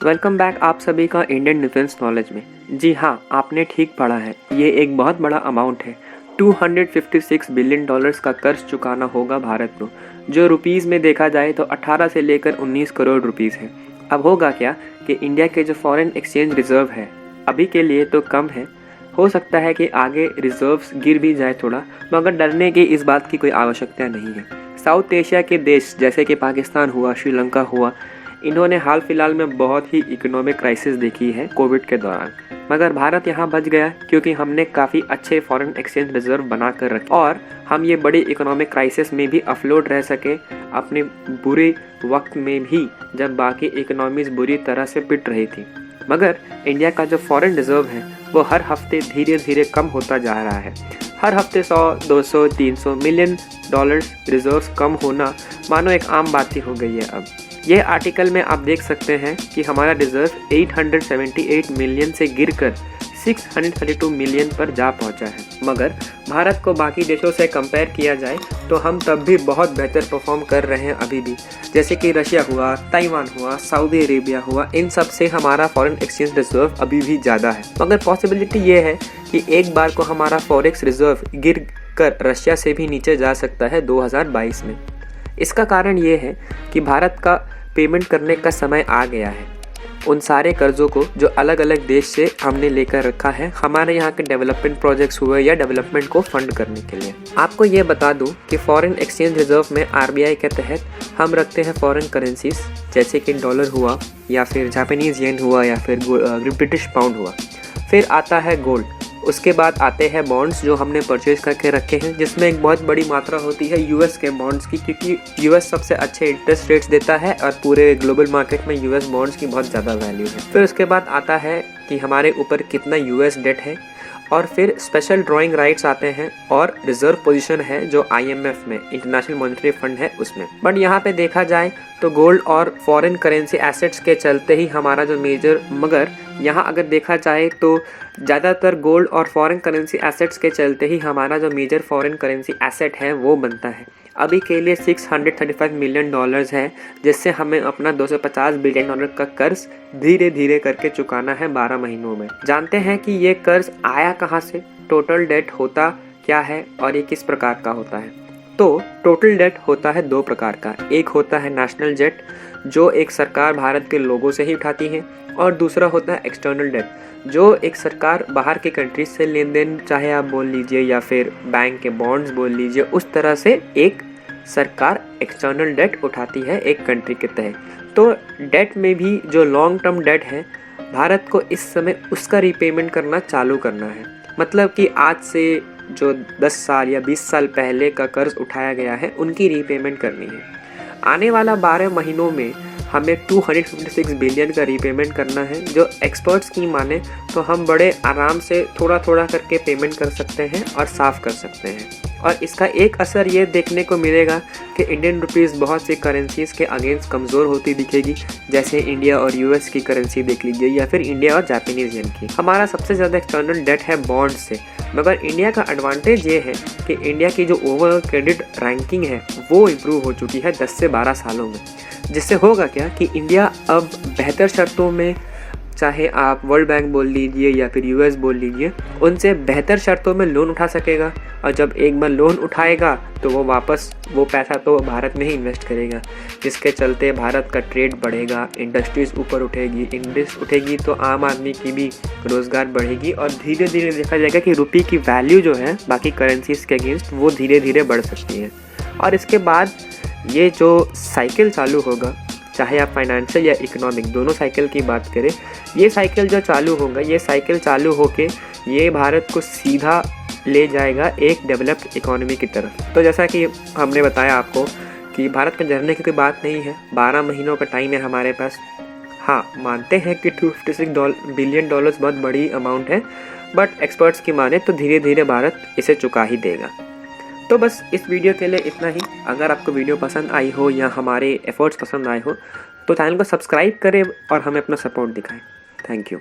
Welcome back आप सभी का इंडियन डिफेंस नॉलेज में। जी हाँ, आपने ठीक पढ़ा है। ये एक बहुत बड़ा अमाउंट है। 256 बिलियन डॉलर्स का कर्ज चुकाना होगा भारत को, जो रुपीज़ में देखा जाए तो 18 से लेकर 19 करोड़ रुपीज़ है। अब होगा क्या कि इंडिया के जो फॉरेन एक्सचेंज रिजर्व है अभी के लिए तो कम है, हो सकता है कि आगे रिजर्व्स गिर भी जाए थोड़ा, मगर डरने की इस बात की कोई आवश्यकता नहीं है। साउथ एशिया के देश जैसे कि पाकिस्तान हुआ, श्रीलंका हुआ, इन्होंने हाल फिलहाल में बहुत ही इकोनॉमिक क्राइसिस देखी है कोविड के दौरान, मगर भारत यहाँ बच गया क्योंकि हमने काफ़ी अच्छे फॉरेन एक्सचेंज रिजर्व बना कर रखे और हम ये बड़ी इकोनॉमिक क्राइसिस में भी अफलोट रह सके अपने बुरे वक्त में भी, जब बाकी इकोनॉमीज बुरी तरह से पिट रही थी। मगर इंडिया का जो फॉरेन रिजर्व है वो हर हफ्ते धीरे धीरे कम होता जा रहा है। हर हफ्ते 100, 200, 300 मिलियन डॉलर्स रिजर्व्स कम होना मानो एक आम बात ही हो गई है। अब यह आर्टिकल में आप देख सकते हैं कि हमारा रिजर्व 878 मिलियन से गिरकर 632 मिलियन पर जा पहुंचा है। मगर भारत को बाकी देशों से कंपेयर किया जाए तो हम तब भी बहुत बेहतर परफॉर्म कर रहे हैं अभी भी। जैसे कि रशिया हुआ, ताइवान हुआ, सऊदी अरेबिया हुआ, इन सब से हमारा फॉरेन एक्सचेंज रिजर्व अभी भी ज़्यादा है। मगर पॉसिबिलिटी ये है कि एक बार को हमारा फॉरेक्स रिजर्व गिर कर रशिया से भी नीचे जा सकता है 2022 में। इसका कारण ये है कि भारत का पेमेंट करने का समय आ गया है उन सारे कर्ज़ों को जो अलग अलग देश से हमने लेकर रखा है हमारे यहाँ के डेवलपमेंट प्रोजेक्ट्स हुए या डेवलपमेंट को फंड करने के लिए। आपको ये बता दूँ कि फॉरेन एक्सचेंज रिजर्व में आरबीआई के तहत हम रखते हैं फॉरेन करेंसीज जैसे कि डॉलर हुआ या फिर जापानीज़ येन हुआ या फिर ब्रिटिश पाउंड हुआ। फिर आता है गोल्ड, उसके बाद आते हैं बॉन्ड्स जो हमने परचेज करके रखे हैं, जिसमें एक बहुत बड़ी मात्रा होती है यूएस के बॉन्ड्स की, क्योंकि यूएस सबसे अच्छे इंटरेस्ट रेट्स देता है और पूरे ग्लोबल मार्केट में यूएस बॉन्ड्स की बहुत ज़्यादा वैल्यू है। फिर उसके बाद आता है कि हमारे ऊपर कितना यूएस डेट है, और फिर स्पेशल ड्राइंग राइट्स आते हैं और रिजर्व पोजीशन है जो आईएमएफ में, इंटरनेशनल मॉनेटरी फंड है, उसमें। बट यहाँ पे देखा जाए तो गोल्ड और फॉरेन करेंसी एसेट्स के चलते ही हमारा जो मेजर, मगर यहाँ अगर देखा जाए तो ज़्यादातर गोल्ड और फॉरेन करेंसी एसेट्स के चलते ही हमारा जो मेजर फॉरेन करेंसी एसेट है वो बनता है। अभी के लिए 635 मिलियन डॉलर्स है, जिससे हमें अपना 250 बिलियन डॉलर का कर्ज धीरे धीरे करके चुकाना है 12 महीनों में। जानते हैं कि ये कर्ज आया कहाँ से, टोटल डेट होता क्या है और ये किस प्रकार का होता है। तो टोटल डेट होता है दो प्रकार का। एक होता है नेशनल डेट जो एक सरकार भारत के लोगों से ही उठाती है, और दूसरा होता है एक्सटर्नल डेट जो एक सरकार बाहर के कंट्रीज से लेन देन, चाहे आप बोल लीजिए या फिर बैंक के बॉन्ड्स बोल लीजिए, उस तरह से एक सरकार एक्सटर्नल डेट उठाती है एक कंट्री के तहत। तो डेट में भी जो लॉन्ग टर्म डेट है, भारत को इस समय उसका रीपेमेंट करना चालू करना है। मतलब कि आज से जो 10 साल या 20 साल पहले का कर्ज उठाया गया है उनकी रीपेमेंट करनी है। आने वाला 12 महीनों में हमें 256 बिलियन का रीपेमेंट करना है, जो एक्सपर्ट्स की माने तो हम बड़े आराम से थोड़ा थोड़ा करके पेमेंट कर सकते हैं और साफ़ कर सकते हैं। और इसका एक असर ये देखने को मिलेगा कि इंडियन रुपीज़ बहुत सी करेंसीज़ के अगेंस्ट कमज़ोर होती दिखेगी, जैसे इंडिया और यूएस की करेंसी देख लीजिए या फिर इंडिया और जापानीज़ येन की। हमारा सबसे ज़्यादा एक्सटर्नल डेट है बॉन्ड से, मगर इंडिया का एडवांटेज ये है कि इंडिया की जो ओवरऑल क्रेडिट रैंकिंग है वो इम्प्रूव हो चुकी है 10 से 12 सालों में। जिससे होगा क्या कि इंडिया अब बेहतर शर्तों में, चाहे आप वर्ल्ड बैंक बोल लीजिए या फिर यूएस बोल लीजिए, उनसे बेहतर शर्तों में लोन उठा सकेगा। और जब एक बार लोन उठाएगा तो वो वापस वो पैसा तो भारत में ही इन्वेस्ट करेगा, जिसके चलते भारत का ट्रेड बढ़ेगा, इंडस्ट्रीज़ ऊपर उठेगी, इंडस्ट्री उठेगी तो आम आदमी की भी रोज़गार बढ़ेगी, और धीरे धीरे देखा जाएगा कि रुपये की वैल्यू जो है बाकी करेंसीज़ के अगेंस्ट वो धीरे धीरे बढ़ सकती है। और इसके बाद ये जो साइकिल चालू होगा, चाहे आप फाइनेंशियल या इकोनॉमिक दोनों साइकिल की बात करें, ये साइकिल जो चालू होगा, ये साइकिल चालू होके ये भारत को सीधा ले जाएगा एक डेवलप्ड इकोनॉमी की तरफ। तो जैसा कि हमने बताया आपको कि भारत में डरने की कोई बात नहीं है, 12 महीनों का टाइम है हमारे पास। हाँ, मानते हैं कि 256 बिलियन डॉलर्स बहुत बड़ी अमाउंट है, बट एक्सपर्ट्स की माने तो धीरे धीरे भारत इसे चुका ही देगा। तो बस इस वीडियो के लिए इतना ही। अगर आपको वीडियो पसंद आई हो या हमारे एफर्ट्स पसंद आए हो तो चैनल को सब्सक्राइब करें और हमें अपना सपोर्ट दिखाएं। Thank you.